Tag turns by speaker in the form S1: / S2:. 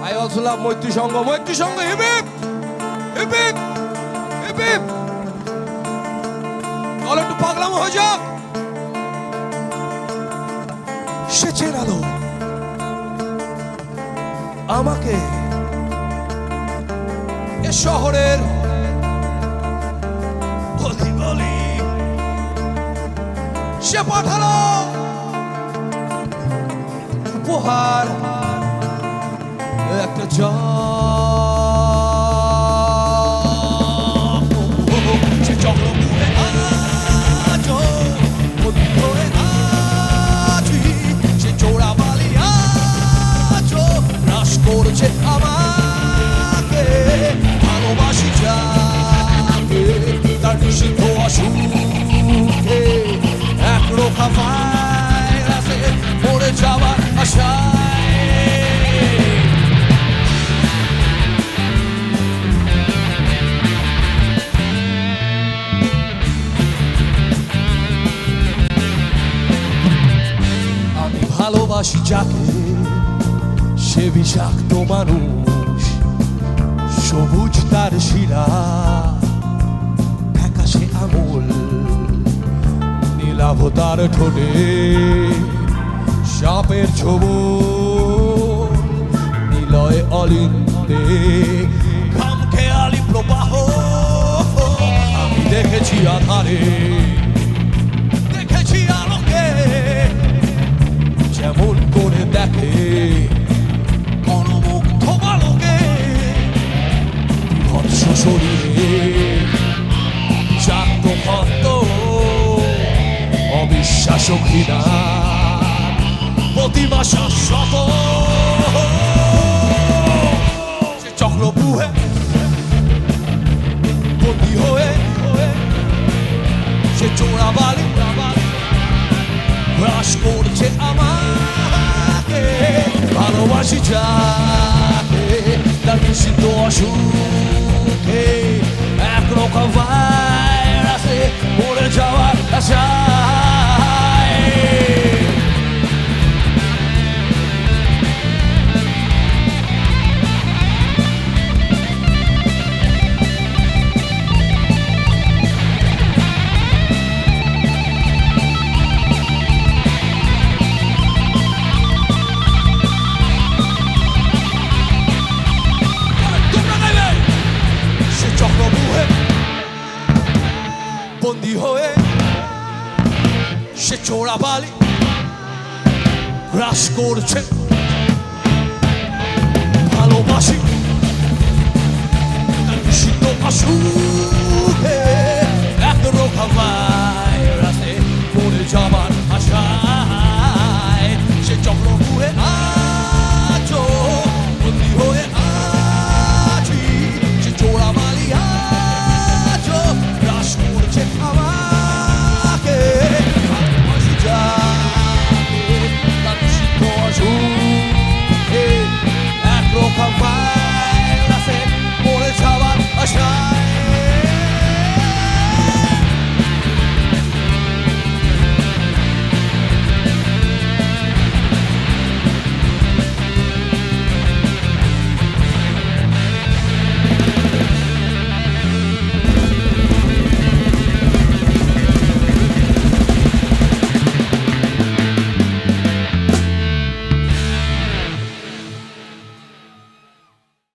S1: I also love Maitri Sangha. Maitri Sangha hip hip hip hip hip hip. চলো একটু পাগলামো হয়ে যাক। সে চেনালো আমাকে এ শহরের গলি গলি। সে পাঠালো উপহার একটা সে চক্র ঘুরে আছো হয়ে আছি। সে চোরা বালি আছো রাস করছে আমাকে। ভালোবাসি যাকে তার নিষিদ্ধ অসুখে একরোখা ভাইরাসে মরে যাবার আশায়। ভালোবাসি যাকে সে বিষাক্ত মানুষ। সবুজ তার শিরা ফ্যাকাশে আঙুল নীলাভ তার ঠোঁটে সাপের ছোবল। নিলয় অলিন্দে ঘাম খেয়ালি প্রবাহ। আমি দেখেছি আধারে দেখেছি আলোকে যেমন করে দেখে কোন মুগ্ধ বালকে। বিভৎস শরীরে বিষাক্ত ক্ষত অবিশ্বাস ঘৃণা প্রতিমা শাশ্বত। সে চক্রব্যূহে বন্দী হয়ে সে চোরাবালি গ্রাস করছে আমাকে। ভালোবাসি যাকে তার নিষিদ্ধ অসুখে একরকম ভাইরাসে মরে যাওয়ার আশায়। বন্দী হয়ে সে চোরাবালি গ্রাস করছে